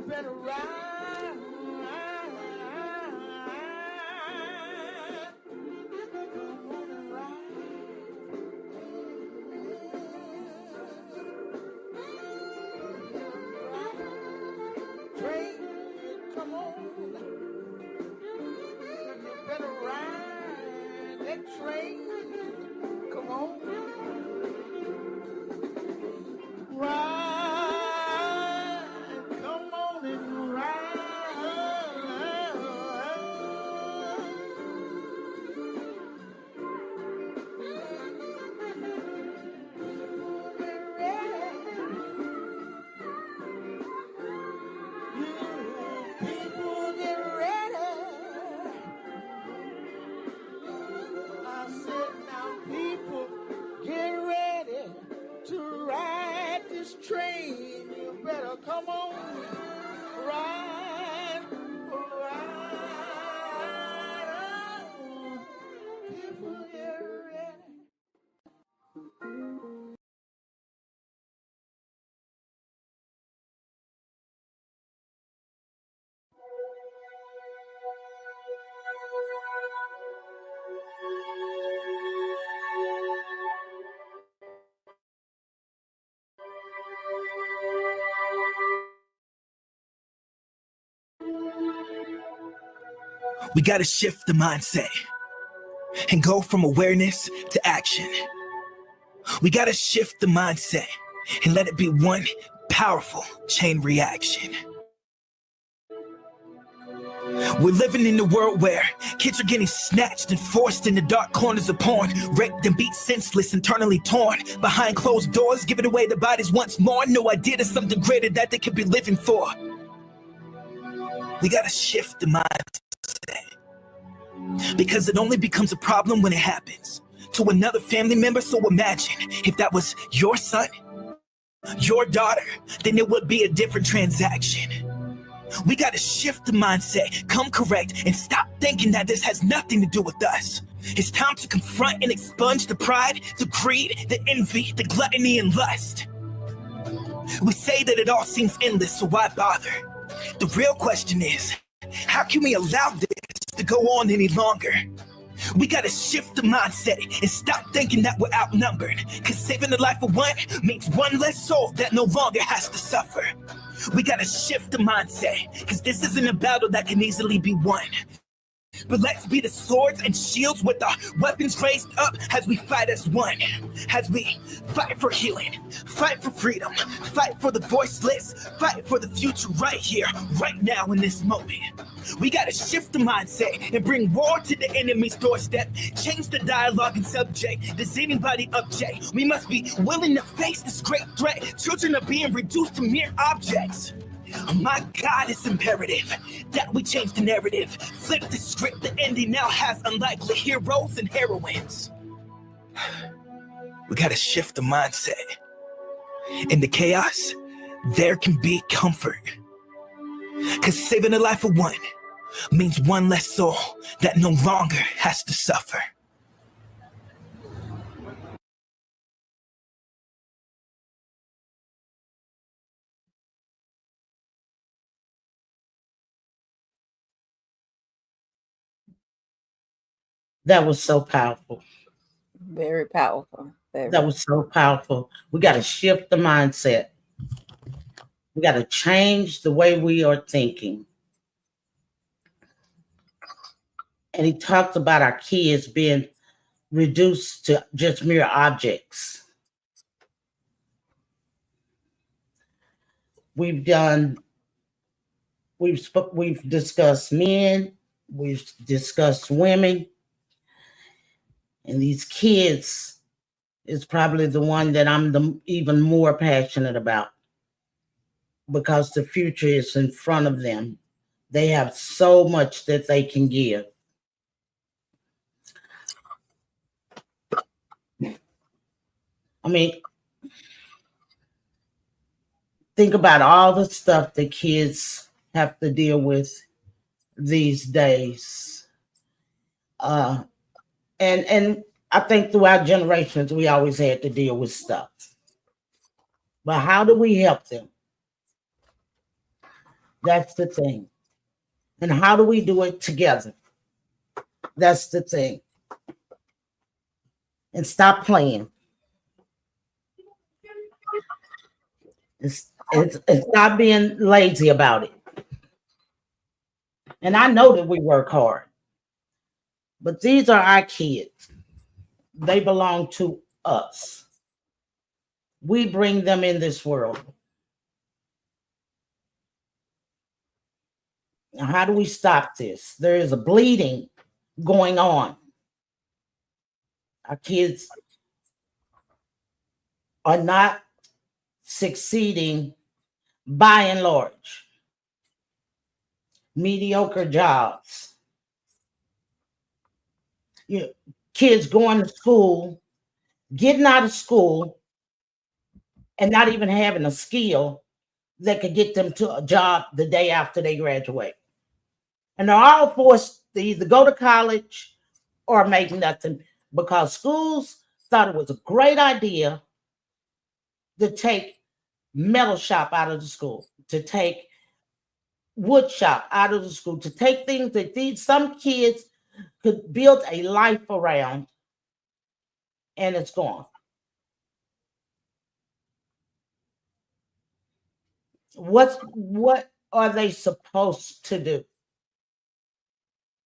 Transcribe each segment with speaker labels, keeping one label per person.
Speaker 1: better ride. Come on and ride. Train, come on. You better ride that train. Come on. Ride. Come on and ride. People get ready. I said now people get ready to ride this train. You better come on, ride, ride on. People get ready.
Speaker 2: We gotta shift the mindset and go from awareness to action. We gotta shift the mindset and let it be one powerful chain reaction. We're living in a world where kids are getting snatched and forced into dark corners of porn, raped and beat senseless, internally torn, behind closed doors, giving away their bodies once more. No idea there's something greater that they could be living for. We gotta shift the mindset, because it only becomes a problem when it happens to another family member. So imagine if that was your son, your daughter, then it would be a different transaction. We gotta shift the mindset, come correct, and stop thinking that this has nothing to do with us. It's time to confront and expunge the pride, the greed, the envy, the gluttony, and lust. We say that it all seems endless, so why bother? The real question is, how can we allow this to go on any longer? We gotta shift the mindset and stop thinking that we're outnumbered, cause saving the life of one means one less soul that no longer has to suffer. We gotta shift the mindset, cause this isn't a battle that can easily be won. But let's be the swords and shields with our weapons raised up as we fight as one. As we fight for healing, fight for freedom, fight for the voiceless, fight for the future right here, right now in this moment. We gotta shift the mindset and bring war to the enemy's doorstep. Change the dialogue and subject. Does anybody object? We must be willing to face this great threat. Children are being reduced to mere objects. Oh my God, it's imperative that we change the narrative. Flip the script, the ending now has unlikely heroes and heroines. We gotta shift the mindset. In the chaos, there can be comfort. Cause saving the life of one means one less soul that no longer has to suffer.
Speaker 3: That was so powerful.
Speaker 4: Very powerful.
Speaker 3: That was so powerful. We got to shift the mindset. We got to change the way we are thinking. And he talked about our kids being reduced to just mere objects. We've discussed men, we've discussed women, and these kids is probably the one that I'm even more passionate about, because the future is in front of them. They have so much that they can give. I mean, think about all the stuff the kids have to deal with these days. And I think throughout generations, we always had to deal with stuff. But how do we help them? That's the thing. And how do we do it together? That's the thing. And stop playing. It's not being lazy about it. And I know that we work hard, but these are our kids. They belong to us. We bring them in this world. Now, how do we stop this? There is a bleeding going on. Our kids are not succeeding by and large. Mediocre jobs. You know, kids going to school, getting out of school, and not even having a skill that could get them to a job the day after they graduate. And they're all forced to either go to college or make nothing because schools thought it was a great idea to take metal shop out of the school, to take wood shop out of the school, to take things that some kids could build a life around, and it's gone. What are they supposed to do?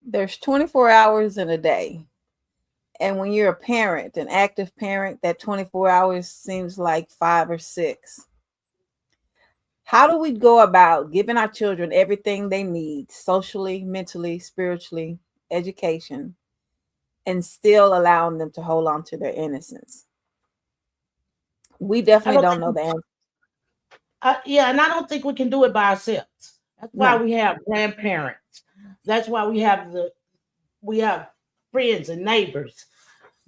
Speaker 4: There's 24 hours in a day. And when you're a parent, an active parent, that 24 hours seems like 5 or 6. How do we go about giving our children everything they need, socially, mentally, spiritually, education, and still allowing them to hold on to their innocence? We definitely don't know the answer.
Speaker 3: Yeah, and I don't think we can do it by ourselves. That's why we have grandparents. That's why we have friends and neighbors.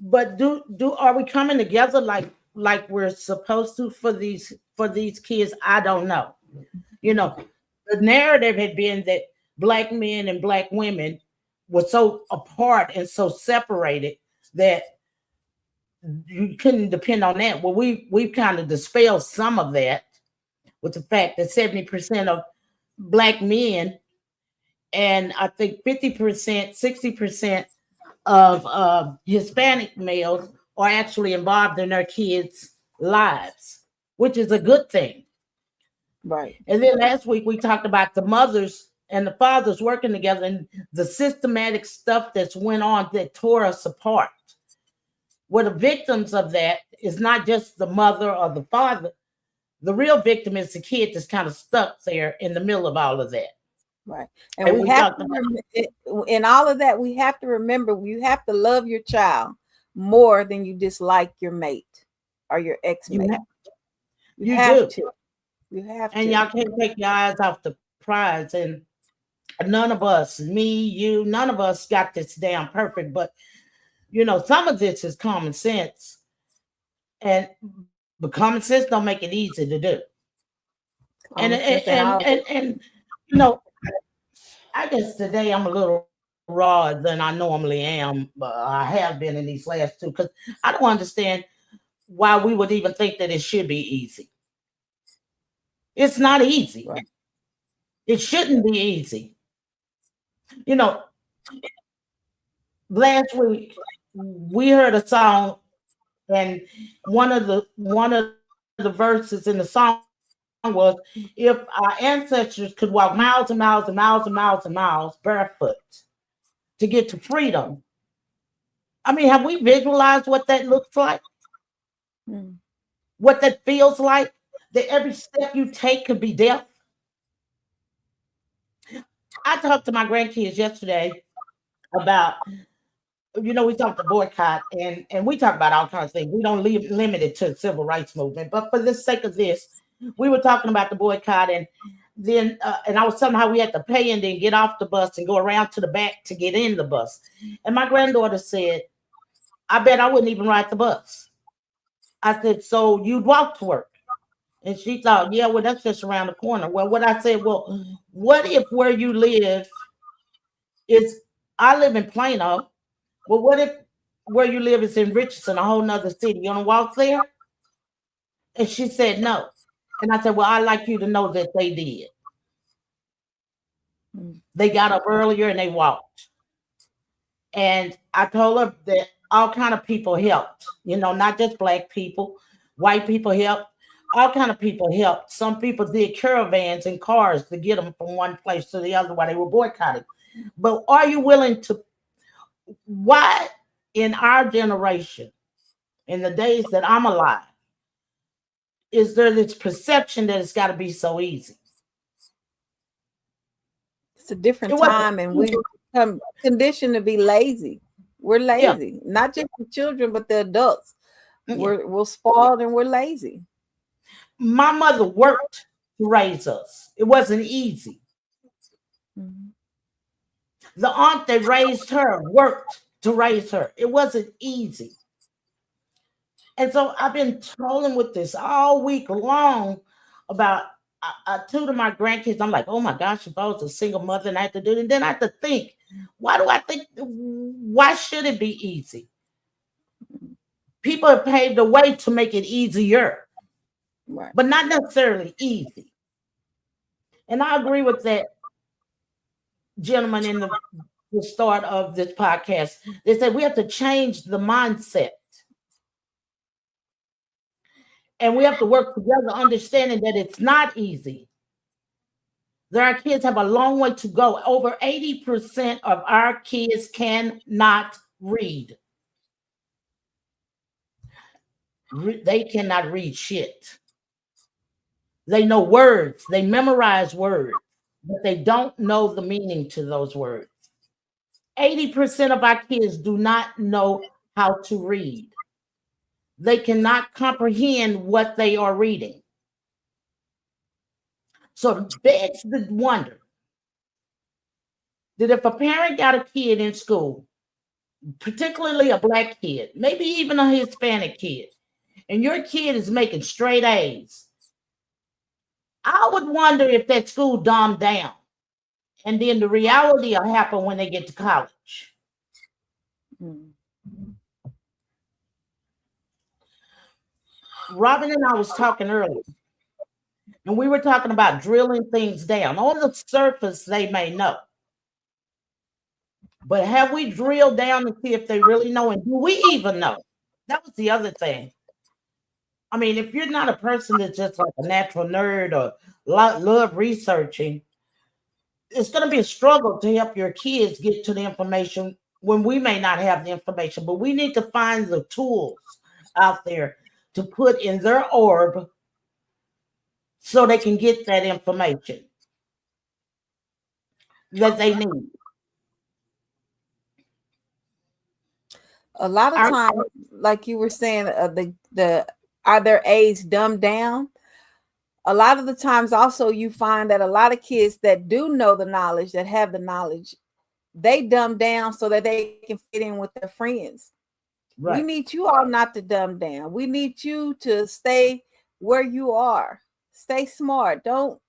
Speaker 3: But are we coming together like we're supposed to for these kids? I don't know. You know, the narrative had been that Black men and Black women were so apart and so separated that you couldn't depend on that. Well, we've kind of dispelled some of that with the fact that 70% of Black men and I think 50%, 60% of Hispanic males are actually involved in their kids' lives, which is a good thing.
Speaker 4: Right.
Speaker 3: And then last week we talked about the mothers and the fathers working together and the systematic stuff that's went on that tore us apart. Where the victims of that is not just the mother or the father. The real victim is the kid that's kind of stuck there in the middle of all of that.
Speaker 4: Right. And we have to, in all of that, we have to remember you have to love your child more than you dislike your mate or your ex-mate. You have to. You have to.
Speaker 3: And y'all can't take your eyes off the prize. And none of us, me, you, none of us got this down perfect. But, you know, some of this is common sense. But common sense don't make it easy to do. And you know, I guess today I'm a little raw than I normally am. I have been in these last two because I don't understand why we would even think that it should be easy. It's not easy. Right. It shouldn't be easy. You know, last week we heard a song, and one of the verses in the song was, if our ancestors could walk miles and miles and miles and miles and miles barefoot to get to freedom. I mean, have we visualized what that looks like? What that feels like? That every step you take could be death? I talked to my grandkids yesterday about, you know, we talked to boycott and we talk about all kinds of things. We don't limit it to the civil rights movement. But for the sake of this, we were talking about the boycott, and then and I was telling how we had to pay and then get off the bus and go around to the back to get in the bus. And my granddaughter said, I bet I wouldn't even ride the bus. I said, so you'd walk to work? And she thought, yeah, well, that's just around the corner. Well, what I said, well, what if where you live is, I live in Plano. Well, what if where you live is in Richardson, a whole nother city? You want to walk there? And she said, no. And I said, well, I'd like you to know that they did. They got up earlier and they walked. And I told her that all kind of people helped, not just black people, white people helped, all kind of people helped. Some people did caravans and cars to get them from one place to the other while they were boycotting. But are you willing to, why in our generation, in the days that I'm alive, is there this perception that it's got to be so easy?
Speaker 4: It's a different time, and we become conditioned to be lazy. We're lazy, not just the children, but the adults. We're spoiled and we're lazy.
Speaker 3: My mother worked to raise us. It wasn't easy. Mm-hmm. The aunt that raised her worked to raise her. It wasn't easy. And so I've been trolling with this all week long about, I tutor my grandkids. I'm like, oh my gosh, if I was a single mother and I had to do it, and then I have to think, why should it be easy? People have paved the way to make it easier, right, but not necessarily easy. And I agree with that gentleman in the start of this podcast. They said we have to change the mindset. And we have to work together, understanding that it's not easy. Our kids have a long way to go. Over 80% of our kids cannot read. They cannot read shit. They know words. They memorize words, but they don't know the meaning to those words. 80% of our kids do not know how to read. They cannot comprehend what they are reading. So it begs the wonder that if a parent got a kid in school, particularly a black kid, maybe even a Hispanic kid, and your kid is making straight A's, I would wonder if that school dumbed down. And then the reality will happen when they get to college. Robin and I was talking earlier, and we were talking about drilling things down. On the surface, they may know. But have we drilled down to see if they really know? And do we even know? That was the other thing. I mean, if you're not a person that's just like a natural nerd or love researching, it's going to be a struggle to help your kids get to the information when we may not have the information. But we need to find the tools out there to put in their orb so they can get that information that they need.
Speaker 4: A lot of times, like you were saying, are their A's dumbed down? A lot of the times also you find that a lot of kids that do know the knowledge, that have the knowledge, they dumb down so that they can fit in with their friends. Right. We need you all not to dumb down. We need you to stay where you are. Stay smart. Don't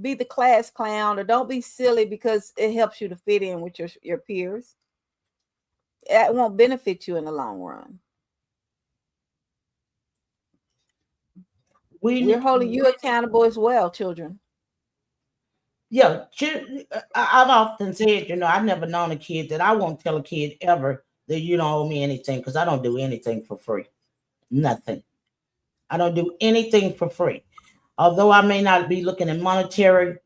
Speaker 4: be the class clown, or don't be silly because it helps you to fit in with your peers. It won't benefit you in the long run. We're holding you accountable as well, children.
Speaker 3: Yeah, I've often said, I've never known a kid that I won't tell a kid ever that you don't owe me anything, because I don't do anything for free. Nothing. I don't do anything for free. Although I may not be looking at monetarily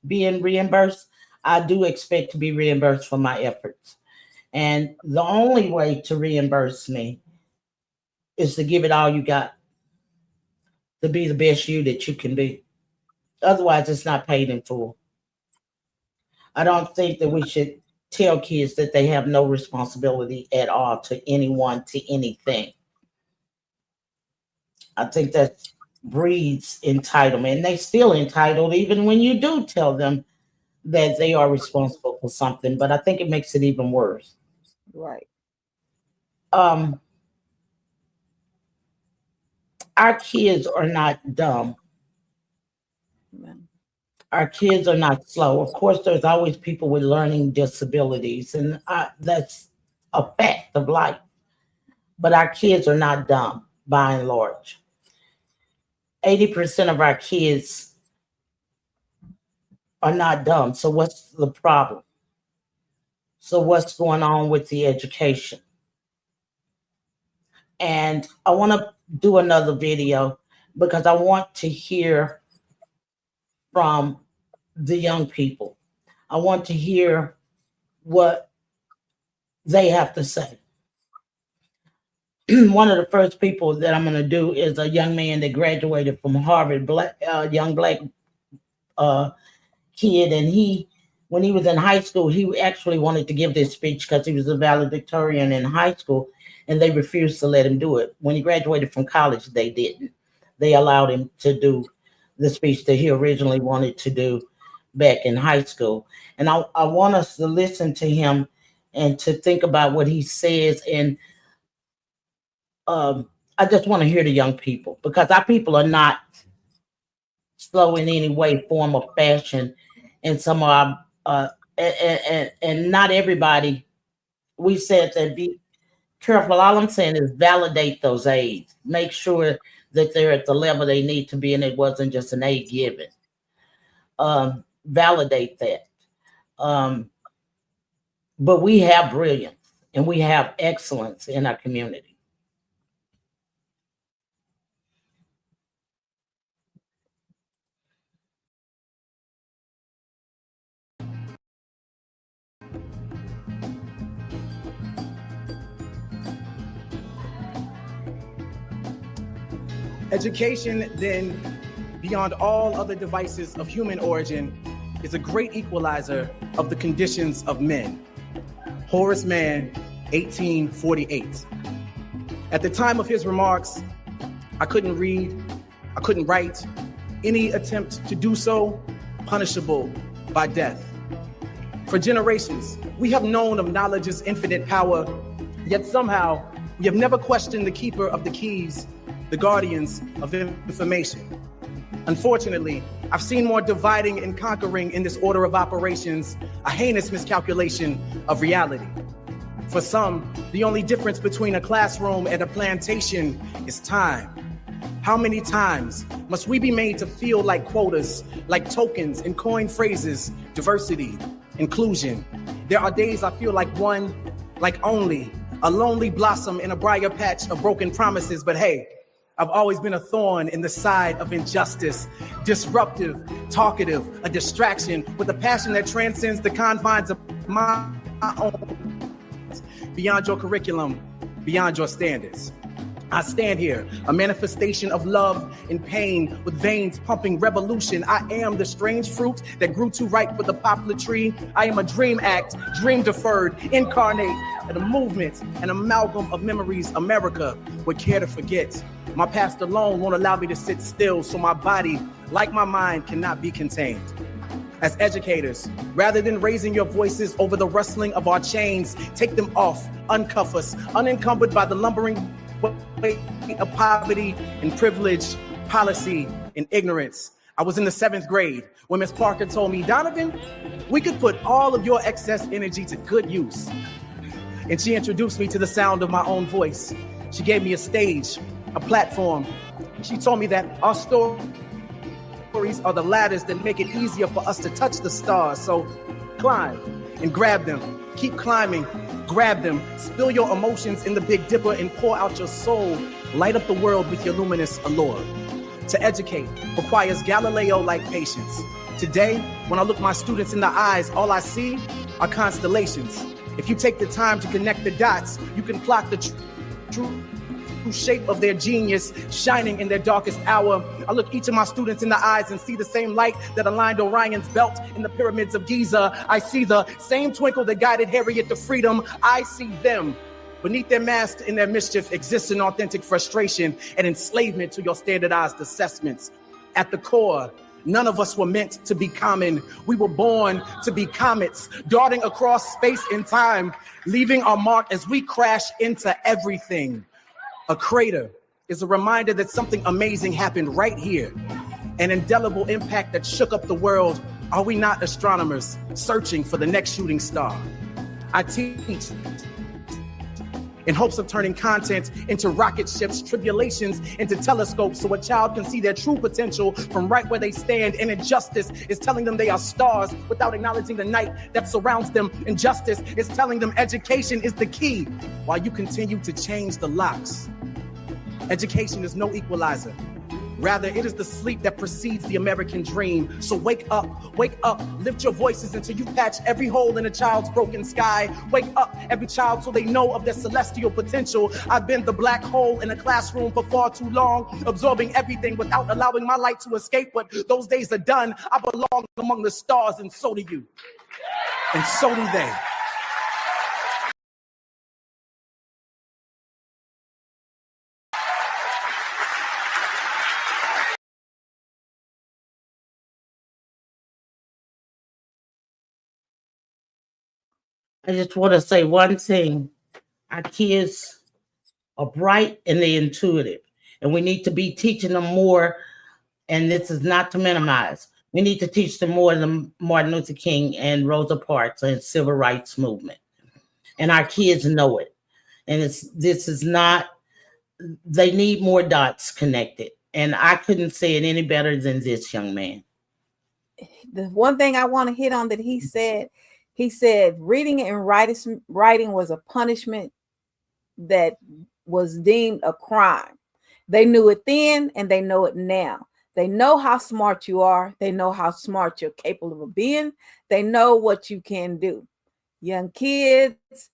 Speaker 3: being reimbursed, I do expect to be reimbursed for my efforts. And the only way to reimburse me is to give it all you got, to be the best you that you can be. Otherwise, it's not paid in full. I don't think that we should tell kids that they have no responsibility at all to anyone, to anything. I think that breeds entitlement, and they still entitled even when you do tell them that they are responsible for something. But I think it makes it even worse.
Speaker 4: Right.
Speaker 3: Our kids are not dumb. Our kids are not slow. Of course, there's always people with learning disabilities, and that's a fact of life. But our kids are not dumb, by and large. 80% of our kids are not dumb. So what's the problem? So what's going on with the education? And I want to do another video because I want to hear from the young people. I want to hear what they have to say. One of the first people that I'm going to do is a young man that graduated from Harvard, young black kid. And when he was in high school, he actually wanted to give this speech because he was a valedictorian in high school, and they refused to let him do it. When he graduated from college, they didn't. They allowed him to do the speech that he originally wanted to do back in high school. And I want us to listen to him and to think about what he says. And I just want to hear the young people, because our people are not slow in any way, form, or fashion. And some of our, and not everybody, we said that be careful. All I'm saying is validate those aides. Make sure that they're at the level they need to be, and it wasn't just an aid given. Validate that. But we have brilliance and we have excellence in our community.
Speaker 5: Education, then, beyond all other devices of human origin, is a great equalizer of the conditions of men. Horace Mann, 1848. At the time of his remarks, I couldn't read, I couldn't write. Any attempt to do so, punishable by death. For generations, we have known of knowledge's infinite power, yet somehow we have never questioned the keeper of the keys, the guardians of information. Unfortunately, I've seen more dividing and conquering in this order of operations, a heinous miscalculation of reality. For some, the only difference between a classroom and a plantation is time. How many times must we be made to feel like quotas, like tokens and coin phrases, diversity, inclusion? There are days I feel like one, like only, a lonely blossom in a briar patch of broken promises, but hey, I've always been a thorn in the side of injustice, disruptive, talkative, a distraction with a passion that transcends the confines of my own, beyond your curriculum, beyond your standards. I stand here, a manifestation of love and pain, with veins pumping revolution. I am the strange fruit that grew too ripe for the poplar tree. I am a dream act, dream deferred, incarnate, and a movement, an amalgam of memories America would care to forget. My past alone won't allow me to sit still, so my body, like my mind, cannot be contained. As educators, rather than raising your voices over the rustling of our chains, take them off, uncuff us, unencumbered by the lumbering weight of poverty and privilege, policy and ignorance. I was in the 7th grade when Miss Parker told me, Donovan, we could put all of your excess energy to good use. And she introduced me to the sound of my own voice. She gave me a stage, a platform. She told me that our stories are the ladders that make it easier for us to touch the stars. So climb and grab them. Keep climbing, grab them. Spill your emotions in the Big Dipper and pour out your soul. Light up the world with your luminous allure. To educate requires Galileo-like patience. Today, when I look my students in the eyes, all I see are constellations. If you take the time to connect the dots, you can plot the true shape of their genius shining in their darkest hour. I look each of my students in the eyes and see the same light that aligned Orion's belt in the pyramids of Giza. I see the same twinkle that guided Harriet to freedom. I see them. Beneath their mask and their mischief exists an authentic frustration and enslavement to your standardized assessments. At the core, none of us were meant to be common. We were born to be comets, darting across space and time, leaving our mark as we crash into everything. A crater is a reminder that something amazing happened right here. An indelible impact that shook up the world. Are we not astronomers searching for the next shooting star? I teach in hopes of turning content into rocket ships, tribulations into telescopes, so a child can see their true potential from right where they stand. And injustice is telling them they are stars without acknowledging the night that surrounds them. Injustice is telling them education is the key while you continue to change the locks. Education is no equalizer. Rather, it is the sleep that precedes the American dream. So wake up, lift your voices until you patch every hole in a child's broken sky. Wake up, every child, so they know of their celestial potential. I've been the black hole in a classroom for far too long, absorbing everything without allowing my light to escape. But those days are done. I belong among the stars, and so do you. And so do they.
Speaker 3: I just want to say one thing. Our kids are bright and they're intuitive, and we need to be teaching them more. And this is not to minimize. We need to teach them more than Martin Luther King and Rosa Parks and civil rights movement. And our kids know it. And this is not, they need more dots connected. And I couldn't say it any better than this young man.
Speaker 4: The one thing I want to hit on that he said reading and writing was a punishment that was deemed a crime. They knew it then and they know it now. They know how smart you are. They know how smart you're capable of being. They know what you can do. Young kids,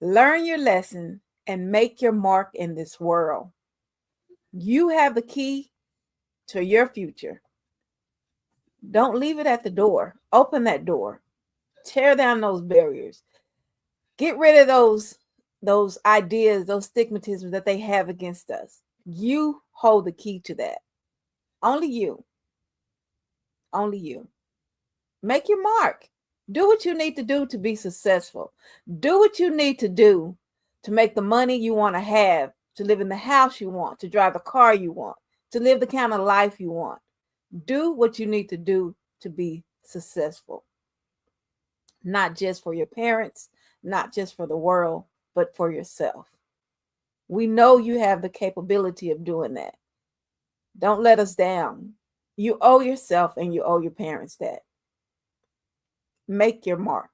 Speaker 4: learn your lesson and make your mark in this world. You have the key to your future. Don't leave it at the door. Open that door. Tear down those barriers. Get rid of those ideas, those stigmatisms that they have against us. You hold the key to that. Only you. Only you. Make your mark. Do what you need to do to be successful. Do what you need to do to make the money you want to have, to live in the house you want, to drive the car you want, to live the kind of life you want. Do what you need to do to be successful. Not just for your parents, not just for the world, but for yourself. We know you have the capability of doing that. Don't let us down. You owe yourself and you owe your parents that. Make your mark.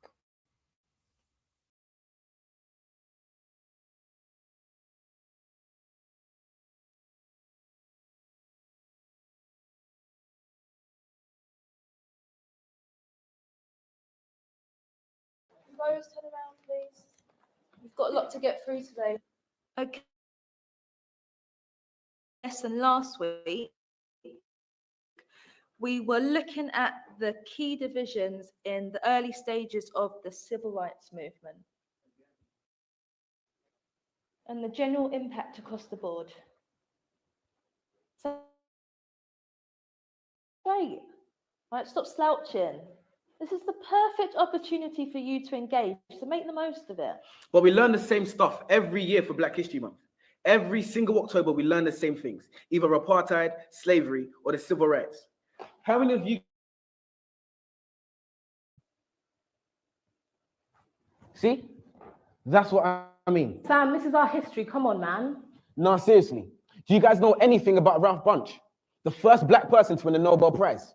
Speaker 6: Rose, turn around, please. We've got a lot to get through today.
Speaker 7: Okay. Yes, and last week we were looking at the key divisions in the early stages of the civil rights movement and the general impact across the board. So, great. Right, stop slouching. This is the perfect opportunity for you to engage, so make the most of it.
Speaker 8: Well, we learn the same stuff every year for Black History Month. Every single October, we learn the same things, either apartheid, slavery, or the civil rights. How many of you?
Speaker 9: See? That's what I mean.
Speaker 10: Sam, this is our history. Come on, man.
Speaker 9: No, seriously. Do you guys know anything about Ralph Bunche, the first Black person to win a Nobel Prize?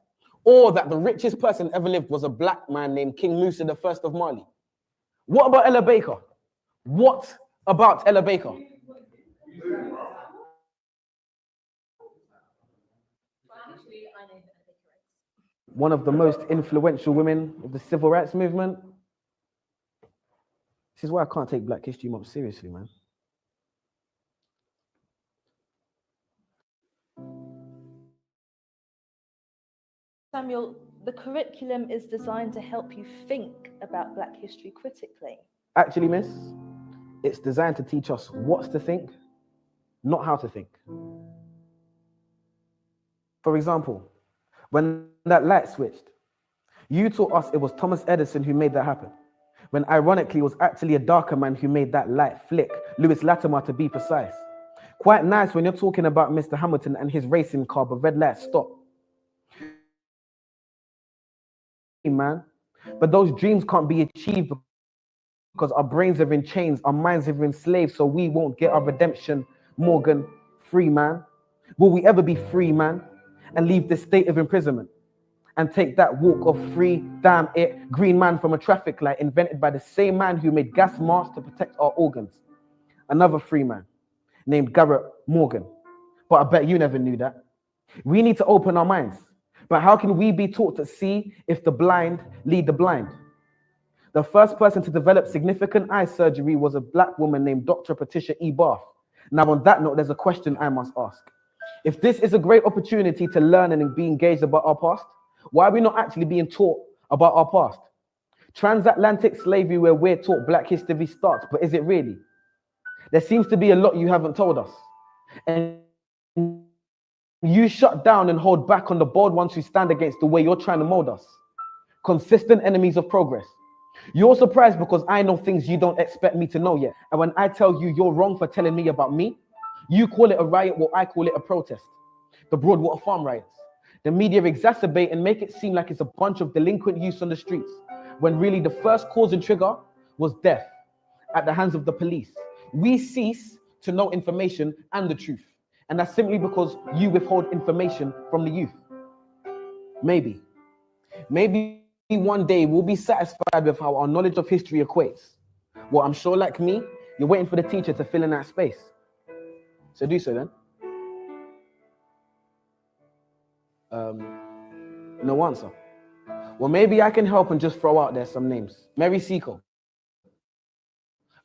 Speaker 9: Or that the richest person ever lived was a Black man named King Musa I of Mali? What about Ella Baker? What about Ella Baker? One of the most influential women of the civil rights movement. This is why I can't take Black History Month seriously, man.
Speaker 7: Samuel, the curriculum is designed to help you think about Black history critically.
Speaker 9: Actually, miss, it's designed to teach us what to think, not how to think. For example, when that light switched, you taught us it was Thomas Edison who made that happen, when ironically it was actually a darker man who made that light flick, Lewis Latimer to be precise. Quite nice when you're talking about Mr. Hamilton and his racing car, but red light stop. Man, but those dreams can't be achieved because our brains are in chains, our minds are enslaved, so we won't get our redemption. Morgan, free man. Will we ever be free, man, and leave this state of imprisonment and take that walk of free, damn it, green man from a traffic light invented by the same man who made gas masks to protect our organs? Another free man named Garrett Morgan. But I bet you never knew that. We need to open our minds. But how can we be taught to see if the blind lead the blind? The first person to develop significant eye surgery was a black woman named Dr. Patricia E. Barth. Now, on that note, there's a question I must ask. If this is a great opportunity to learn and be engaged about our past, why are we not actually being taught about our past? Transatlantic slavery, where we're taught black history starts, but is it really? There seems to be a lot you haven't told us. And you shut down and hold back on the bold ones who stand against the way you're trying to mold us. Consistent enemies of progress. You're surprised because I know things you don't expect me to know yet. And when I tell you you're wrong for telling me about me, you call it a riot, while I call it a protest. The Broadwater Farm riots. The media exacerbate and make it seem like it's a bunch of delinquent youths on the streets, when really the first cause and trigger was death at the hands of the police. We cease to know information and the truth. And that's simply because you withhold information from the youth. Maybe one day we'll be satisfied with how our knowledge of history equates. Well, I'm sure like me, you're waiting for the teacher to fill in that space. So do so then. No answer. Well, maybe I can help and just throw out there some names. Mary Seacole,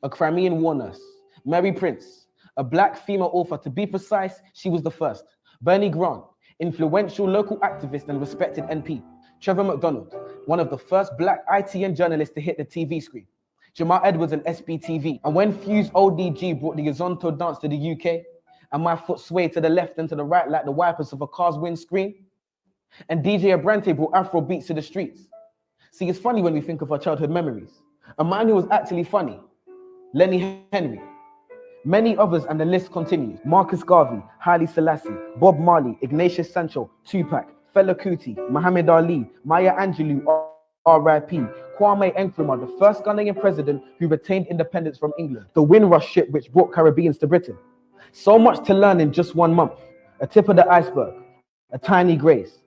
Speaker 9: a Crimean war nurse. Mary Prince, a black female author. To be precise, she was the first. Bernie Grant, influential local activist and respected NP. Trevor McDonald, one of the first black ITN journalists to hit the TV screen. Jamal Edwards and SBTV. And when Fuse ODG brought the Yazonto dance to the UK, and my foot swayed to the left and to the right like the wipers of a car's windscreen, and DJ Abrante brought Afro beats to the streets. See, it's funny when we think of our childhood memories. A man who was actually funny, Lenny Henry. Many others, and the list continues. Marcus Garvey, Haile Selassie, Bob Marley, Ignatius Sancho, Tupac, Fela Kuti, Muhammad Ali, Maya Angelou, R.I.P., Kwame Nkrumah, the first Ghanaian president who retained independence from England, the Windrush ship which brought Caribbeans to Britain. So much to learn in just 1 month. A tip of the iceberg, a tiny grace.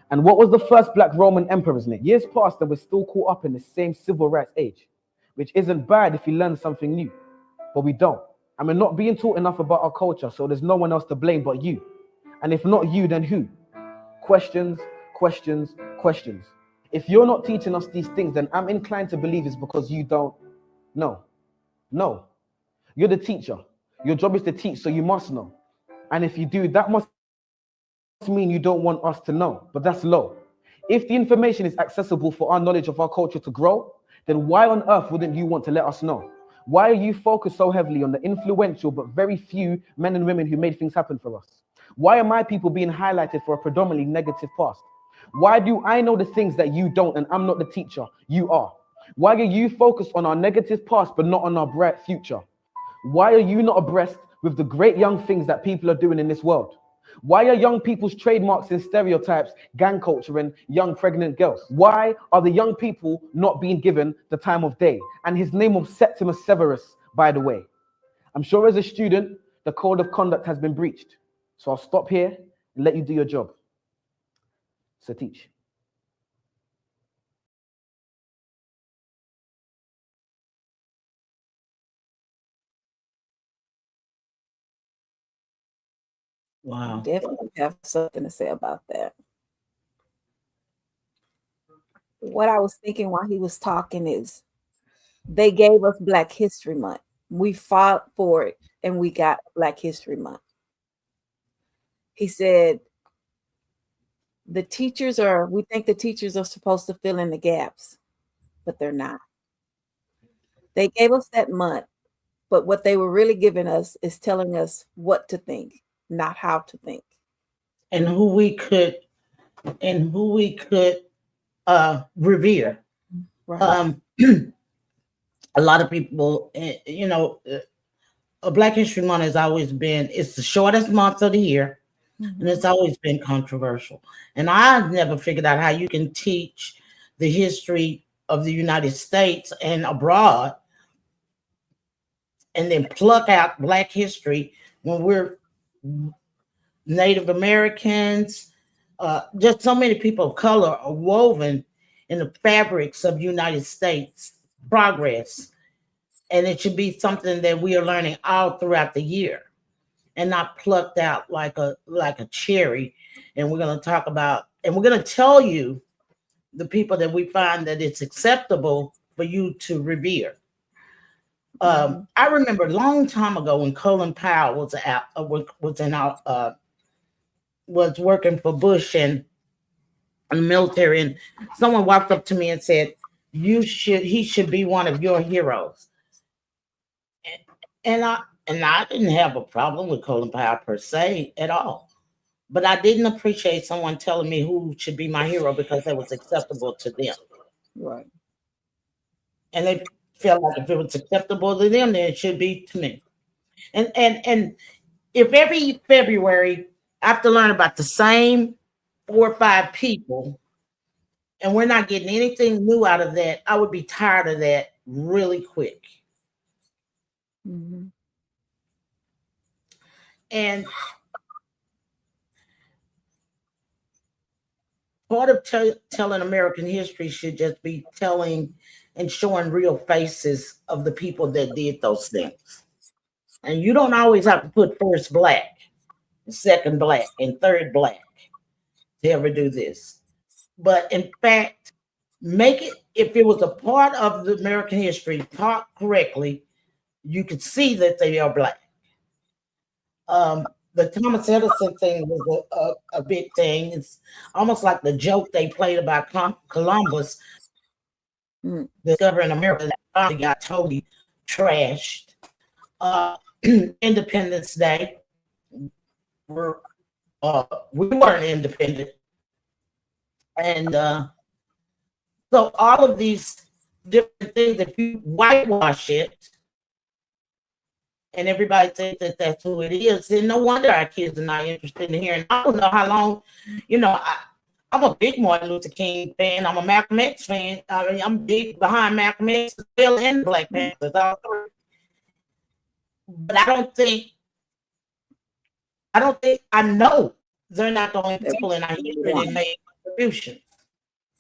Speaker 9: And what was the first black Roman emperor's name? Years passed and we're still caught up in the same civil rights age, which isn't bad if you learn something new, but we don't. And we're not being taught enough about our culture, so there's no one else to blame but you. And if not you, then who? Questions, questions, questions. If you're not teaching us these things, then I'm inclined to believe it's because you don't know. No, you're the teacher. Your job is to teach, so you must know. And if you do, that must mean you don't want us to know, but that's low. If the information is accessible for our knowledge of our culture to grow, then why on earth wouldn't you want to let us know? Why are you focused so heavily on the influential but very few men and women who made things happen for us? Why are my people being highlighted for a predominantly negative past? Why do I know the things that you don't and I'm not the teacher, you are? Why are you focused on our negative past but not on our bright future? Why are you not abreast with the great young things that people are doing in this world? Why are young people's trademarks and stereotypes gang culture and young pregnant girls? Why are the young people not being given the time of day? And his name was Septimus Severus, by the way. I'm sure as a student, the code of conduct has been breached. So I'll stop here and let you do your job. So teach.
Speaker 3: Wow.
Speaker 4: Definitely have something to say about that. What I was thinking while he was talking is they gave us Black History Month. We fought for it and we got Black History Month. He said, we think the teachers are supposed to fill in the gaps, but they're not. They gave us that month, but what they were really giving us is telling us what to think, not how to think.
Speaker 3: And who we could revere.
Speaker 4: Right.
Speaker 3: A lot of people, Black History Month has always been, it's the shortest month of the year, and it's always been controversial. And I've never figured out how you can teach the history of the United States and abroad and then pluck out Black history when we're Native Americans, just so many people of color are woven in the fabrics of United States progress. And it should be something that we are learning all throughout the year and not plucked out like a cherry. And we're going to talk about, and we're going to tell you the people that we find that it's acceptable for you to revere. I remember a long time ago when Colin Powell was out, was working for Bush and the military, and someone walked up to me and said, he should be one of your heroes. And I didn't have a problem with Colin Powell per se at all. But I didn't appreciate someone telling me who should be my hero because that was acceptable to them.
Speaker 4: Right.
Speaker 3: And they felt like if it was acceptable to them, then it should be to me. And if every February I have to learn about the same 4 or 5 people, and we're not getting anything new out of that, I would be tired of that really quick.
Speaker 4: Mm-hmm.
Speaker 3: And part of telling American history should just be telling and showing real faces of the people that did those things. And you don't always have to put first Black, second Black, and third Black to ever do this. But in fact, make it, if it was a part of the American history taught correctly, you could see that they are Black. The Thomas Edison thing was a big thing. It's almost like the joke they played about Columbus discovering America that finally got totally trashed. Independence Day, we weren't independent. And so all of these different things, if you whitewash it, and everybody thinks that that's who it is, then no wonder our kids are not interested in hearing. I don't know how long, I'm a big Martin Luther King fan. I'm a Malcolm X fan. I mean, I'm big behind Malcolm X and Black Panthers. But I know they're not the only people in our history that made contributions.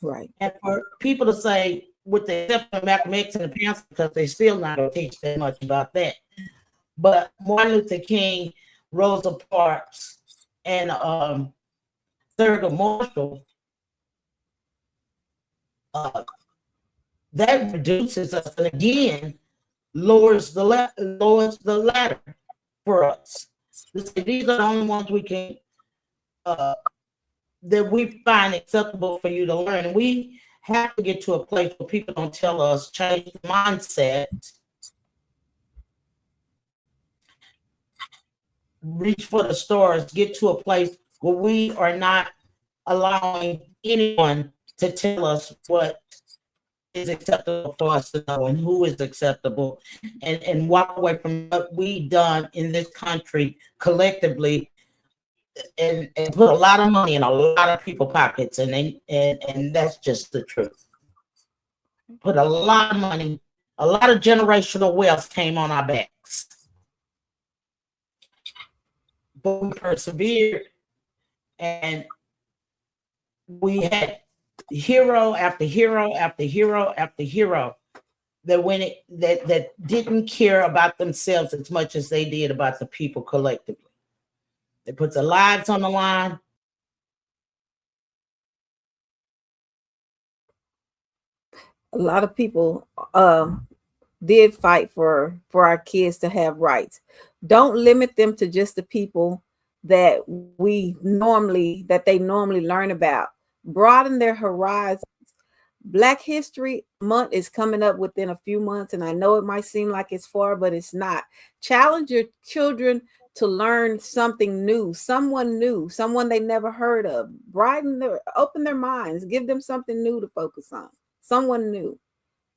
Speaker 4: Right.
Speaker 3: And for people to say, with the exception of Malcolm X and the Panthers, because they still not going to teach that much about that. But Martin Luther King, Rosa Parks, and Thurgood Marshall, that reduces us, and again lowers the ladder for us. These are the only ones we can that we find acceptable for you to learn. And we have to get to a place where people don't tell us change the mindset. Reach for the stars, get to a place where we are not allowing anyone to tell us what is acceptable for us to know and who is acceptable, and walk away from what we've done in this country collectively and put a lot of money in a lot of people's pockets, and that's just the truth. Put a lot of money, a lot of generational wealth came on our backs. But we persevered, and we had hero after hero after hero after hero that didn't care about themselves as much as they did about the people collectively. They put their lives on the line.
Speaker 4: A lot of people did fight for our kids to have rights. Don't limit them to just the people that they normally learn about. Broaden their horizons. Black History Month is coming up within a few months, and I know it might seem like it's far, but it's not. Challenge your children to learn something new, someone they never heard of. Open their minds, give them something new to focus on, someone new.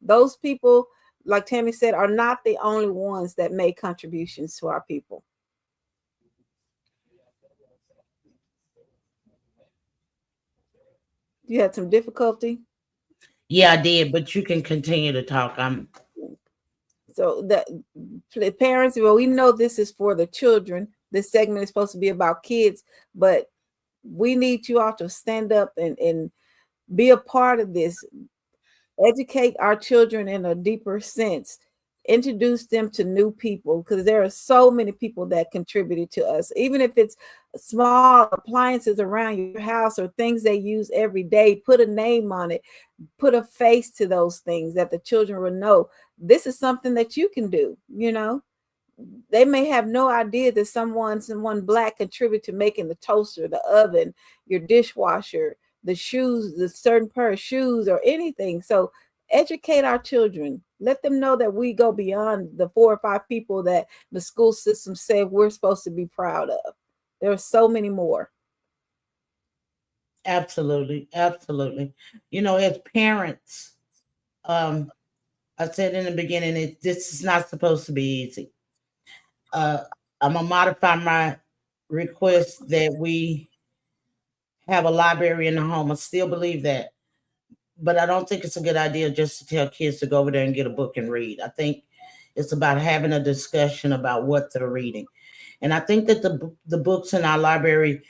Speaker 4: Those people, like Tammy said, are not the only ones that made contributions to our people. You had some difficulty?
Speaker 3: Yeah, I did, but you can continue to talk.
Speaker 4: So the parents, well, we know this is for the children. This segment is supposed to be about kids, but we need you all to stand up and be a part of this. Educate our children in a deeper sense. Introduce them to new people, because there are so many people that contributed to us, even if it's small appliances around your house or things they use every day. Put a name on it, put a face to those things that the children will know this is something that you can do. They may have no idea that someone black contributed to making the toaster, the oven, your dishwasher, the shoes, the certain pair of shoes, or anything. So educate our children. Let them know that we go beyond the 4 or 5 people that the school system said we're supposed to be proud of. There are so many more.
Speaker 3: Absolutely, absolutely. As parents, I said in the beginning, this is not supposed to be easy. I'm gonna modify my request that we have a library in the home. I still believe that, but I don't think it's a good idea just to tell kids to go over there and get a book and read. I think it's about having a discussion about what they're reading, and I think that the books in our library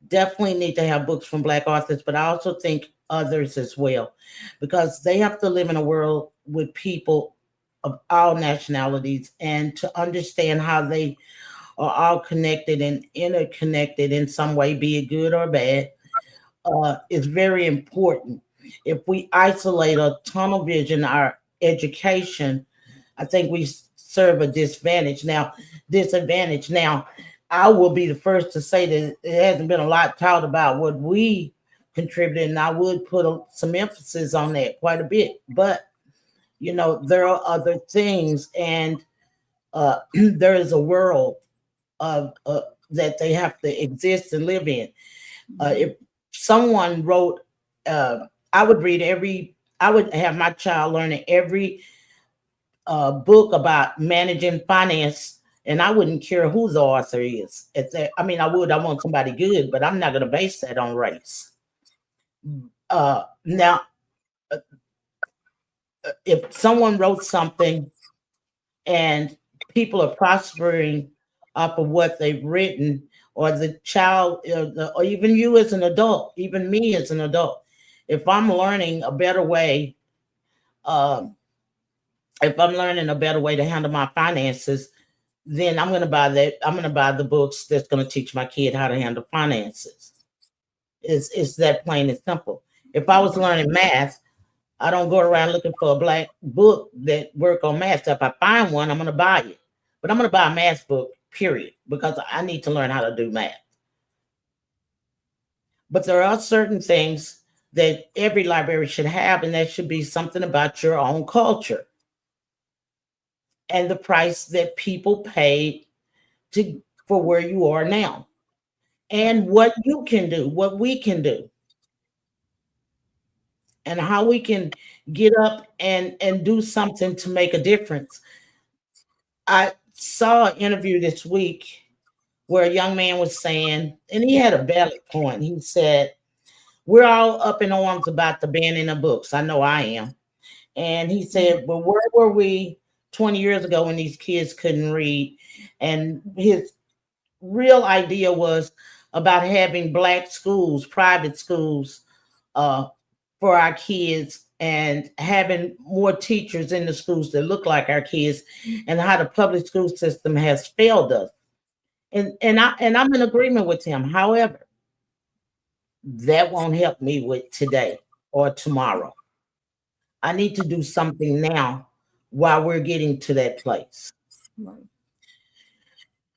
Speaker 3: definitely need to have books from Black authors, but I also think others as well, because they have to live in a world with people of all nationalities, and to understand how they are all connected and interconnected in some way, be it good or bad, is very important. If we isolate or tunnel vision our education, I think we serve a disadvantage. Now, I will be the first to say that it hasn't been a lot taught about what we contributed, and I would put some emphasis on that quite a bit. But there are other things, and there is a world of that they have to exist and live in. If someone wrote, I would have my child learning every book about managing finance, and I wouldn't care who the author is. I want somebody good, but I'm not going to base that on race. Now, if someone wrote something and people are prospering off of what they've written, or the child, or even you as an adult, even me as an adult, if I'm learning a better way, to handle my finances, then I'm going to buy that. I'm going to buy the books that's going to teach my kid how to handle finances. It's that plain and simple. If I was learning math, I don't go around looking for a black book that work on math. So if I find one, I'm going to buy it. But I'm going to buy a math book, period, because I need to learn how to do math. But there are certain things that every library should have, and that should be something about your own culture and the price that people pay for where you are now, and what you can do, what we can do, and how we can get up and do something to make a difference. I saw an interview this week where a young man was saying, and he had a valid point. He said, we're all up in arms about the banning of books. I know I am. And he said, well, where were we 20 years ago when these kids couldn't read? And his real idea was about having black schools, private schools, for our kids, and having more teachers in the schools that look like our kids, and how the public school system has failed us. And I'm in agreement with him. However, that won't help me with today or tomorrow. I need to do something now while we're getting to that place.
Speaker 4: Right.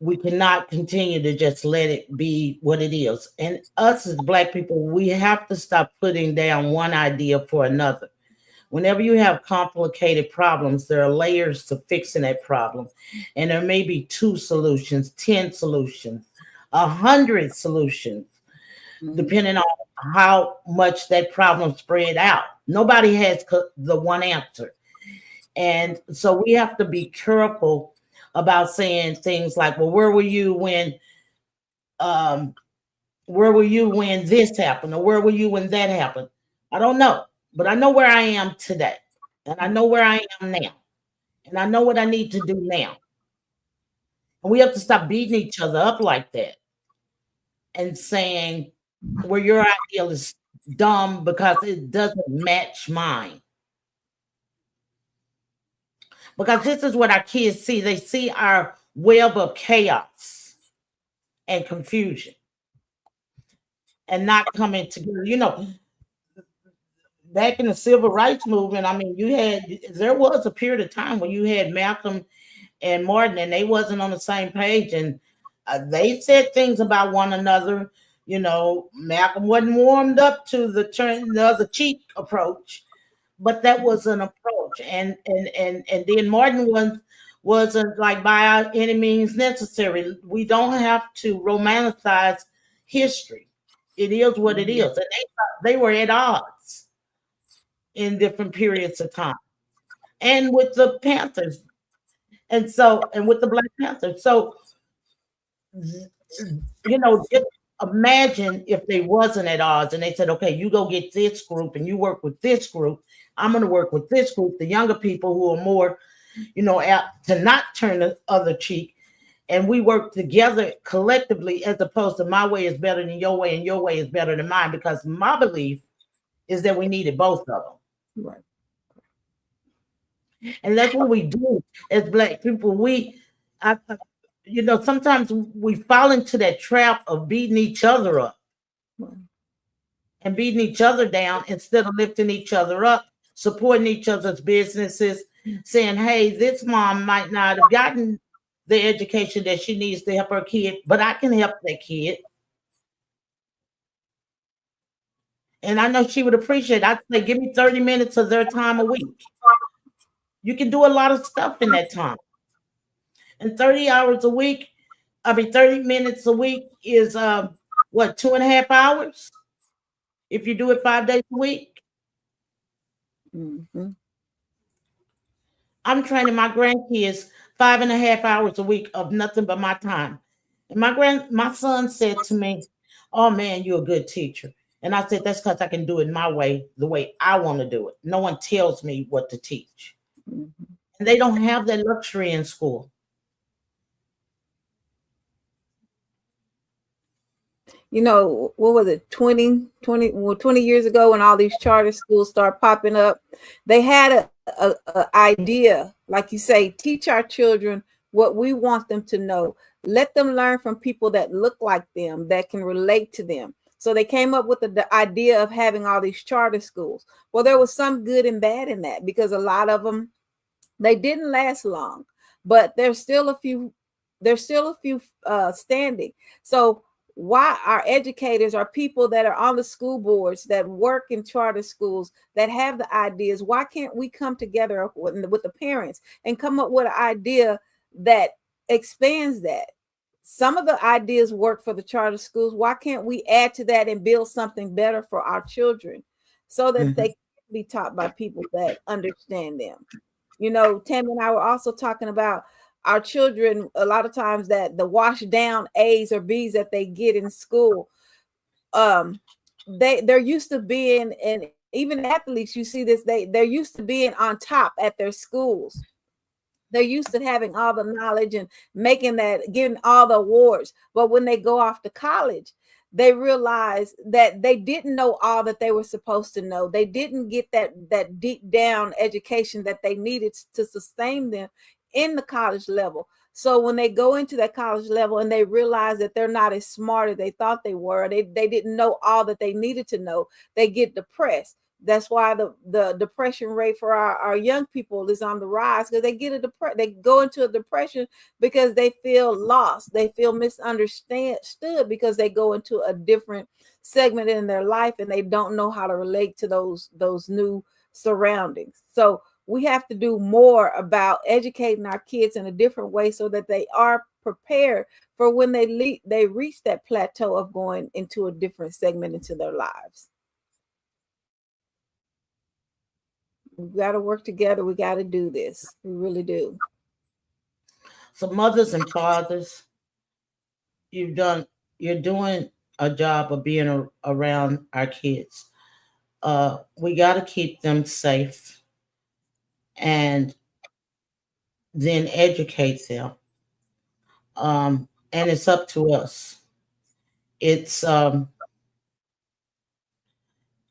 Speaker 3: We cannot continue to just let it be what it is. And us as Black people, we have to stop putting down one idea for another. Whenever you have complicated problems, there are layers to fixing that problem. And there may be 2 solutions, 10 solutions, 100 solutions, depending on how much that problem spread out. Nobody has the one answer. And so we have to be careful about saying things like, well, where were you when this happened? Or where were you when that happened? I don't know, but I know where I am today. And I know where I am now. and I know what I need to do now. And we have to stop beating each other up like that and saying, well, your ideal is dumb because it doesn't match mine. Because this is what our kids see. They see our web of chaos and confusion and not coming together. You know, back in the civil rights movement, I mean, there was a period of time when you had Malcolm and Martin, and they wasn't on the same page, and they said things about one another. You know, Malcolm wasn't warmed up to the other cheek approach, but that was an approach, and then Martin wasn't like by any means necessary. We don't have to romanticize history. It is what it is, and they were at odds in different periods of time, and with the Panthers, and with the Black Panthers. So, you know, just imagine if they wasn't at odds and they said, okay, you go get this group and you work with this group. I'm going to work with this group, the younger people who are more, you know, apt to not turn the other cheek. And we work together collectively as opposed to my way is better than your way and your way is better than mine, because my belief is that we needed both of them.
Speaker 4: Right.
Speaker 3: And that's what we do as Black people. You know, sometimes we fall into that trap of beating each other up and beating each other down instead of lifting each other up, supporting each other's businesses, saying, hey, this mom might not have gotten the education that she needs to help her kid, but I can help that kid. And I know she would appreciate it. I'd say, give me 30 minutes of their time a week. You can do a lot of stuff in that time. And 30 hours a week, 30 minutes a week is what, 2.5 hours? If you do it 5 days a week.
Speaker 4: Mm-hmm.
Speaker 3: I'm training my grandkids 5.5 hours a week of nothing but my time. And my son said to me, oh man, you're a good teacher. And I said, that's because I can do it my way, the way I want to do it. No one tells me what to teach.
Speaker 4: Mm-hmm.
Speaker 3: And they don't have that luxury in school.
Speaker 4: You know, what was it, 20 years ago when all these charter schools start popping up, they had a idea, like you say, teach our children what we want them to know. Let them learn from people that look like them, that can relate to them. So they came up with the idea of having all these charter schools. Well, there was some good and bad in that, because a lot of them, they didn't last long, but there's still a few standing. So why our educators are people that are on the school boards, that work in charter schools, that have the ideas, why can't we come together with the parents and come up with an idea that expands that? Some of the ideas work for the charter schools. Why can't we add to that and build something better for our children so that they can be taught by people that understand them? You know, Tammy and I were also talking about our children, a lot of times, that the washed down A's or B's that they get in school, they're used to being, and even athletes, you see this, they're used to being on top at their schools. They're used to having all the knowledge and getting all the awards. But when they go off to college, they realize that they didn't know all that they were supposed to know. They didn't get that deep down education that they needed to sustain them in the college level. So when they go into that college level and they realize that they're not as smart as they thought they were, they didn't know all that they needed to know, they get depressed. That's why the depression rate for our young people is on the rise, because they go into a depression because they feel lost. They feel misunderstood because they go into a different segment in their life and they don't know how to relate to those new surroundings. So we have to do more about educating our kids in a different way so that they are prepared for when they reach that plateau of going into a different segment into their lives. We got to work together. We got to do this. We really do.
Speaker 3: So mothers and fathers, you're doing a job of being around our kids. We got to keep them safe. And then educate them. And it's up to us. It's um,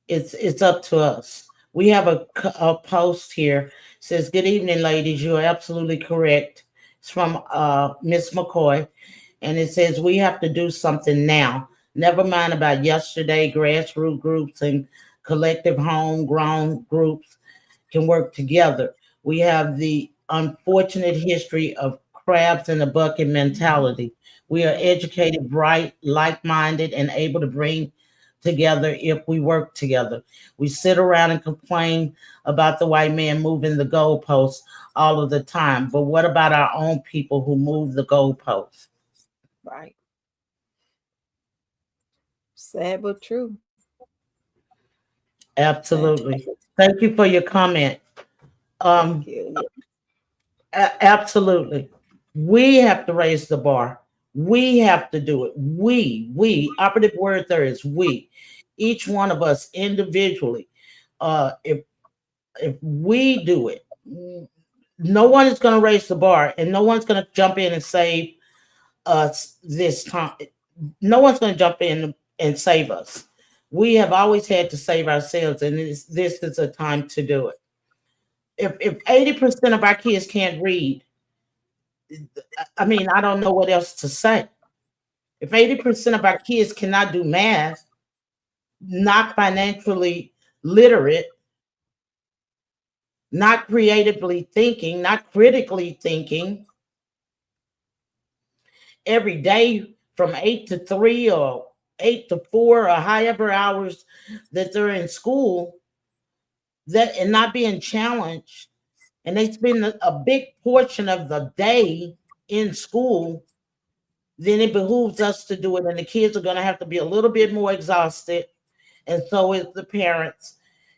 Speaker 3: it's up to us. We have a post here. It says, "Good evening, ladies. You are absolutely correct." It's from Miss McCoy, and it says we have to do something now. Never mind about yesterday. Grassroots groups and collective homegrown groups can work together. We have the unfortunate history of crabs in a bucket mentality. We are educated, bright, like minded, and able to bring together if we work together. We sit around and complain about the white man moving the goalposts all of the time. But what about our own people who move the goalposts?
Speaker 4: Right. Sad but true.
Speaker 3: Absolutely. Thank you for your comment.
Speaker 4: Thank
Speaker 3: Um,
Speaker 4: you.
Speaker 3: Absolutely. We have to raise the bar. We have to do it. Operative word there is we. Each one of us individually. If we do it, no one is going to raise the bar, and no one's going to jump in and save us this time. No one's going to jump in and save us. We have always had to save ourselves, and this is a time to do it. If 80% of our kids can't read, I mean, I don't know what else to say. If 80% of our kids cannot do math, not financially literate, not creatively thinking, not critically thinking, every day from 8 to 3 or 8 to 4 or however hours that they're in school, that and not being challenged, and they spend a big portion of the day in school, then it behooves us to do it. And the kids are going to have to be a little bit more exhausted, and so is the parents,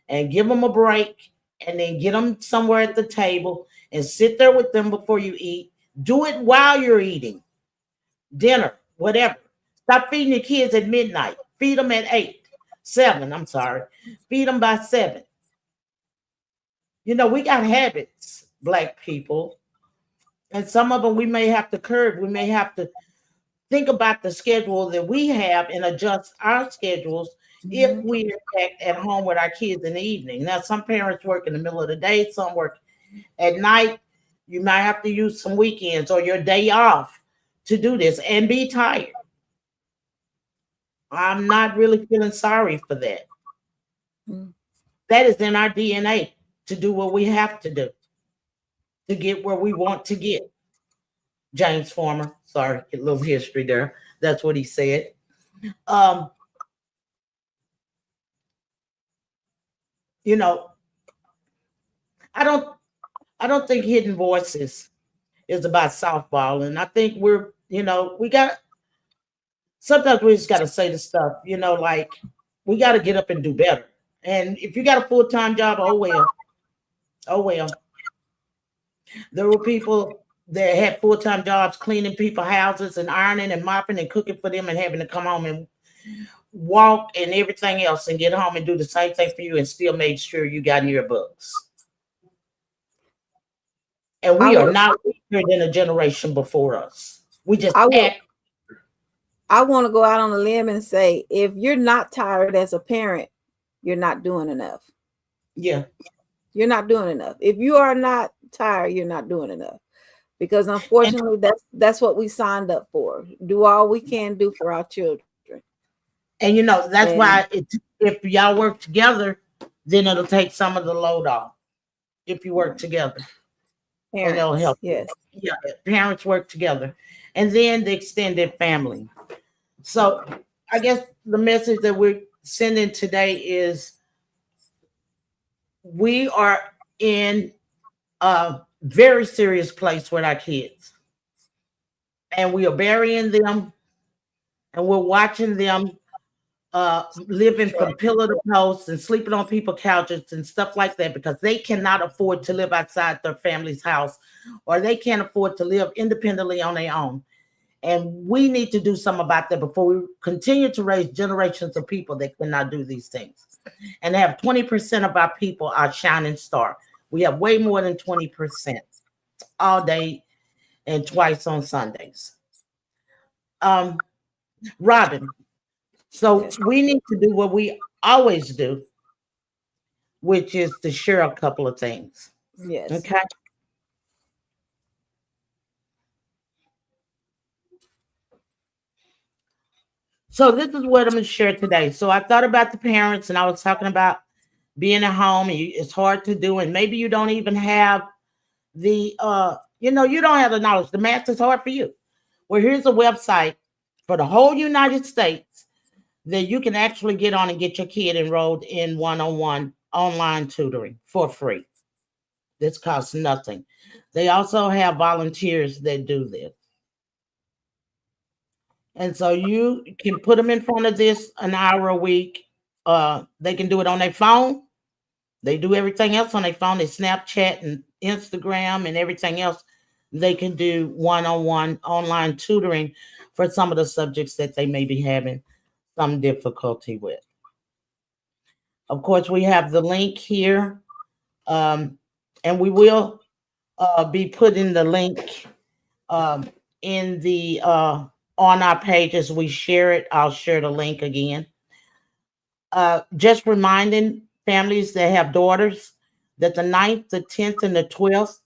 Speaker 3: and give them a break, and then get them somewhere at the table and sit there with them before you eat. Do it while you're eating dinner, whatever. Stop feeding your kids at midnight. Feed them at 7. I'm sorry. Feed them by 7. You know, we got habits, Black people, and some of them we may have to curb. We may have to think about the schedule that we have and adjust our schedules if we in fact at home with our kids in the evening. Now, some parents work in the middle of the day, some work at night. You might have to use some weekends or your day off to do this and be tired. I'm not really feeling sorry for that. That is in our DNA to do what we have to do to get where we want to get. James Farmer, sorry, a little history there. That's what he said. You know, I don't think Hidden Voices is about softball, and I think we got sometimes we just got to say the stuff, like we got to get up and do better. And if you got a full-time job, oh well. There were people that had full-time jobs cleaning people's houses and ironing and mopping and cooking for them and having to come home and walk and everything else and get home and do the same thing for you and still made sure you got in your books. And we are not weaker than a generation before us. We just act.
Speaker 4: I want to go out on a limb and say, if you're not tired as a parent, you're not doing enough.
Speaker 3: Yeah.
Speaker 4: You're not doing enough. If you are not tired, you're not doing enough. Because unfortunately, that's what we signed up for. Do all we can do for our children.
Speaker 3: And that's why if y'all work together, then it'll take some of the load off. If you work together.
Speaker 4: Parents,
Speaker 3: and it'll help.
Speaker 4: Yes.
Speaker 3: Yeah, parents work together. And then the extended family. So I guess the message that we're sending today is we are in a very serious place with our kids. And we are burying them and we're watching them living from pillar to post and sleeping on people's couches and stuff like that because they cannot afford to live outside their family's house or they can't afford to live independently on their own. And we need to do something about that before we continue to raise generations of people that cannot do these things. And have 20% of our people are shining star. We have way more than 20%. all day and twice on Sundays. Robin, so we need to do what we always do, which is to share a couple of things.
Speaker 4: Yes.
Speaker 3: Okay. So this is what I'm going to share today. So I thought about the parents, and I was talking about being at home, and it's hard to do, and maybe you don't even have the you don't have the knowledge. The math is hard for you. Well, here's a website for the whole United States that you can actually get on and get your kid enrolled in one-on-one online tutoring for free. This costs nothing. They also have volunteers that do this. And so you can put them in front of this an hour a week. They can do it on their phone. They do everything else on their phone. They Snapchat and Instagram and everything else. They can do one-on-one online tutoring for some of the subjects that they may be having some difficulty with. Of course, we have the link here, and we will be putting the link in the on our page as we share it. I'll share the link again. Just reminding families that have daughters that the 9th, the 10th, and the 12th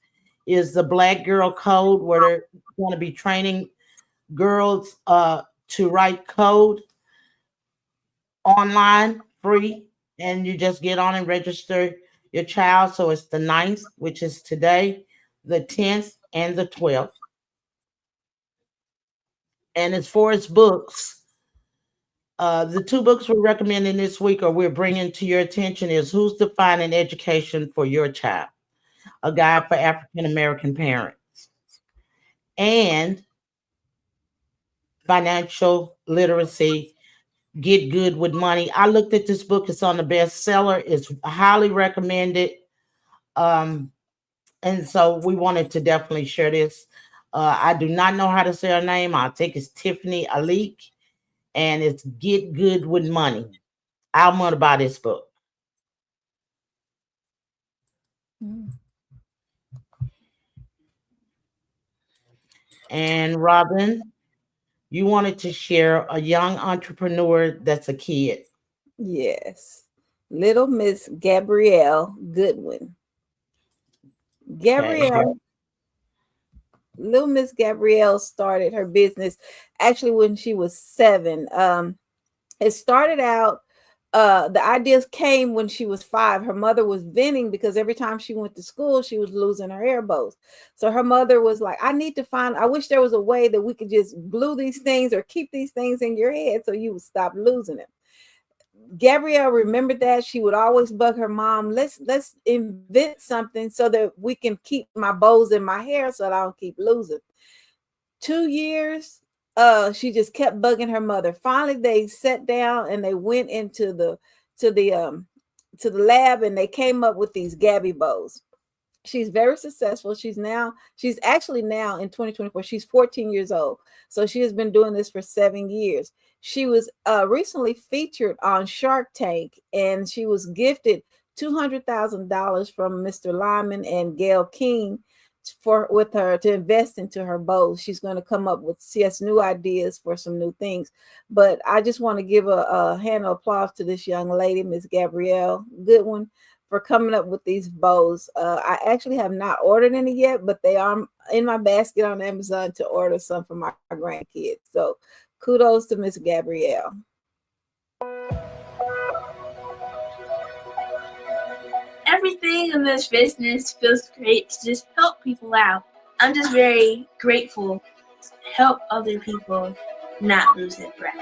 Speaker 3: is the Black Girl Code, where they're going to be training girls to write code online, free, and you just get on and register your child. So it's the 9th, which is today, the 10th, and the 12th. And as far as books, the 2 books we're recommending this week, or we're bringing to your attention, is Who's Defining Education for Your Child? A Guide for African American Parents, and Financial Literacy, Get Good with Money. I looked at this book. It's on the bestseller. It's highly recommended. And so we wanted to definitely share this. I do not know how to say her name. I think it's Tiffany Alik, and it's Get Good with Money. I'm going to buy this book. And Robin, you wanted to share a young entrepreneur that's a kid.
Speaker 4: Yes. Little Miss Gabrielle Goodwin. Gabrielle. Little Miss Gabrielle started her business actually when she was 7. It started out, the ideas came when she was 5. Her mother was venting because every time she went to school, she was losing her hair bows. So her mother was like, I wish there was a way that we could just glue these things or keep these things in your head so you would stop losing them. Gabrielle remembered that. She would always bug her mom, let's invent something so that we can keep my bows in my hair so that I don't keep losing. 2 years, she just kept bugging her mother. Finally, they sat down and they went into the lab, and they came up with these Gabby bows. She's very successful. She's actually now in 2024, she's 14 years old. So she has been doing this for 7 years. She was recently featured on Shark Tank, and she was gifted $200,000 from Mr. Lyman and Gail King with her to invest into her bows. She's going to come up with new ideas for some new things. But I just want to give a hand of applause to this young lady, Miss Gabrielle Goodwin, for coming up with these bows. I actually have not ordered any yet, but they are in my basket on Amazon to order some for my grandkids. So kudos to Miss Gabrielle.
Speaker 11: Everything in this business feels great to just help people out. I'm just very grateful to help other people not lose their breath.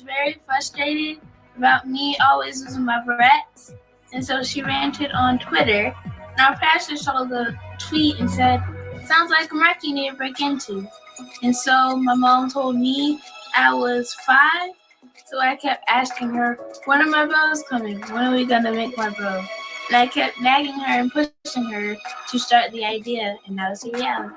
Speaker 11: Very frustrated about me always losing my breath, and so she ranted on Twitter, and our pastor saw the tweet and said, sounds like a market you need to break into. And so my mom told me I was 5 So I kept asking her, when are my bros coming? When are we gonna make my bro? And I kept nagging her and pushing her to start the idea, and now it's a reality.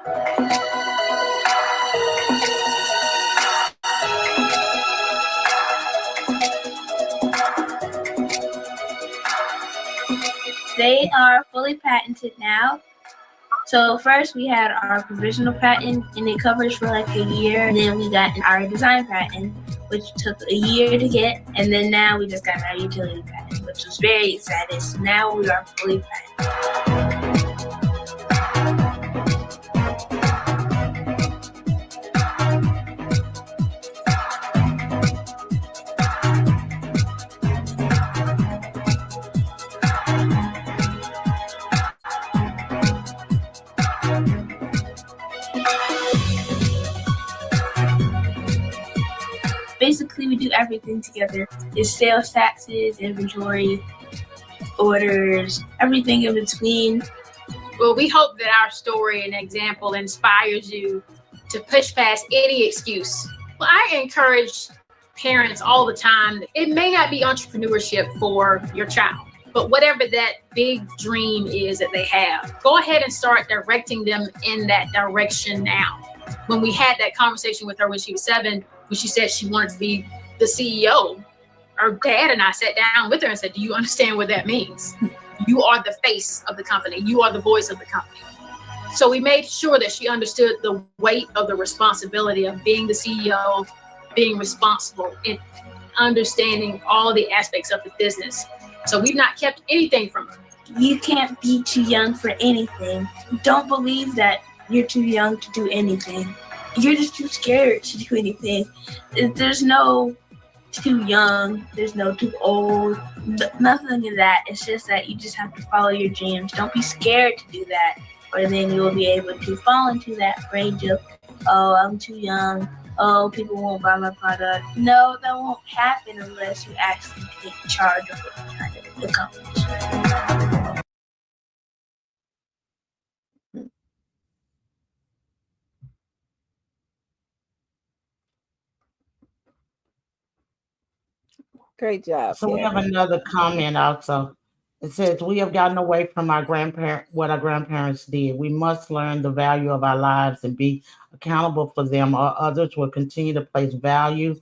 Speaker 11: They are fully patented now. So first we had our provisional patent, and it covers for like a year. And then we got our design patent, which took a year to get. And then now we just got our utility patent, which was very exciting. So now we are fully patented. Basically, we do everything together. It's sales taxes, inventory, orders, everything in between.
Speaker 12: Well, we hope that our story and example inspires you to push past any excuse. Well, I encourage parents all the time. It may not be entrepreneurship for your child, but whatever that big dream is that they have, go ahead and start directing them in that direction now. When we had that conversation with her when she was 7, when she said she wanted to be the CEO, her dad and I sat down with her and said, do you understand what that means? You are the face of the company. You are the voice of the company. So we made sure that she understood the weight of the responsibility of being the CEO, being responsible, and understanding all the aspects of the business. So we've not kept anything from her.
Speaker 11: You can't be too young for anything. Don't believe that you're too young to do anything. You're just too scared to do anything. There's no too young, there's no too old, nothing of that. It's just that you just have to follow your dreams. Don't be scared to do that, or then you will be able to fall into that range of, oh, I'm too young, oh, people won't buy my product. No, that won't happen unless you actually take charge of what you're trying to accomplish.
Speaker 4: Great job.
Speaker 3: So we have another comment also. It says, we have gotten away from what our grandparents did. We must learn the value of our lives and be accountable for them, or others will continue to place value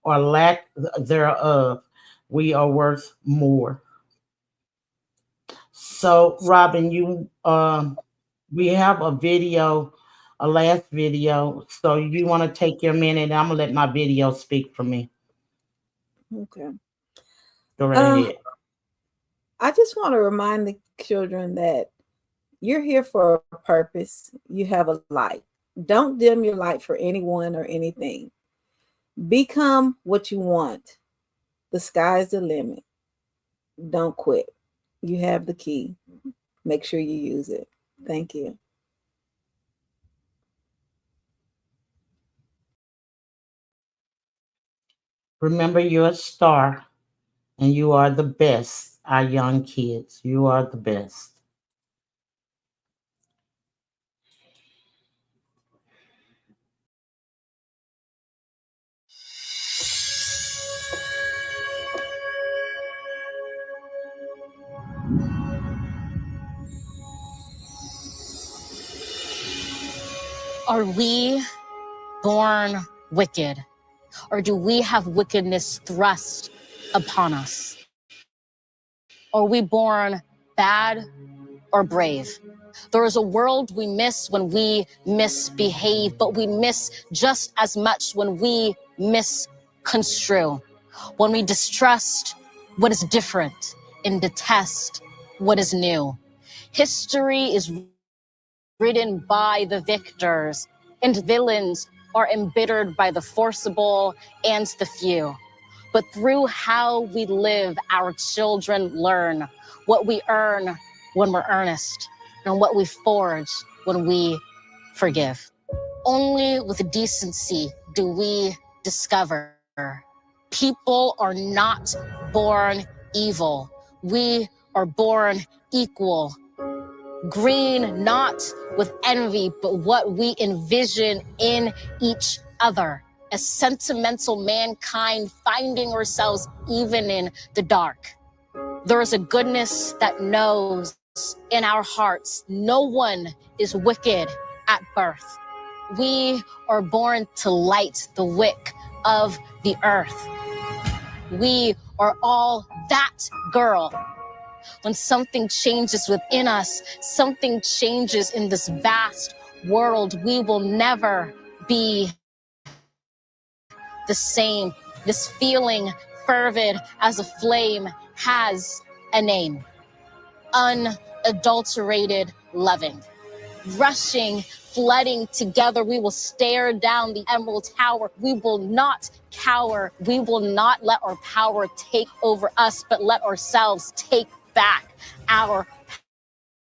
Speaker 3: or lack thereof. We are worth more. So, Robin, we have a last video. So you want to take your minute, and I'm gonna let my video speak for me.
Speaker 4: Okay.
Speaker 3: Go right ahead.
Speaker 4: I just want to remind the children that you're here for a purpose. You have a light. Don't dim your light for anyone or anything. Become what you want. The sky's the limit. Don't quit. You have the key. Make sure you use it. Thank you.
Speaker 3: Remember, you're a star, and you are the best, our young kids. You are the best.
Speaker 13: Are we born wicked, or do we have wickedness thrust upon us? Are we born bad or brave? There is a world we miss when we misbehave, but we miss just as much when we misconstrue, when we distrust what is different and detest what is new. History is written by the victors, and villains are embittered by the forcible and the few. But through how we live, our children learn what we earn when we're earnest, and what we forge when we forgive. Only with decency do we discover people are not born evil. We are born equal. Green, not with envy, but what we envision in each other. as sentimental mankind finding ourselves even in the dark. There is a goodness that knows in our hearts no one is wicked at birth. We are born to light the wick of the earth. We are all that girl. When something changes within us, something changes in this vast world. We will never be the same. This feeling, fervid as a flame, has a name. Unadulterated loving. Rushing, flooding together, we will stare down the Emerald Tower. We will not cower. We will not let our power take over us, but let ourselves take back our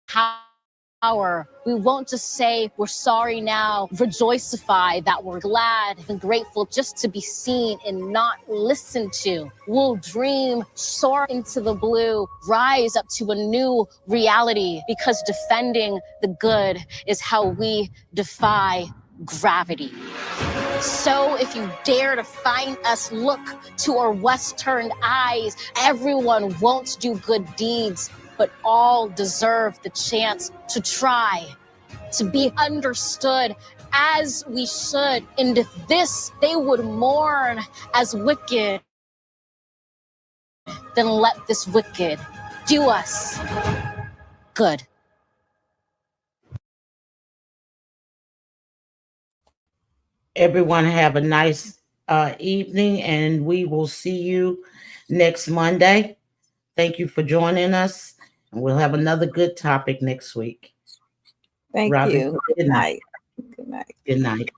Speaker 13: power. We won't just say we're sorry now, rejoicify that we're glad and grateful just to be seen and not listened to. We'll dream, soar into the blue, rise up to a new reality, because defending the good is how we defy gravity. So if you dare to find us, look to our west-turned eyes. Everyone won't do good deeds, but all deserve the chance to try, to be understood as we should. And if this they would mourn as wicked, then let this wicked do us good.
Speaker 3: Everyone have a nice evening, and we will see you next Monday. Thank you for joining us, and we'll have another good topic next week.
Speaker 4: Thank
Speaker 3: Robin,
Speaker 4: you.
Speaker 3: good night.
Speaker 4: Good night.
Speaker 3: Good night.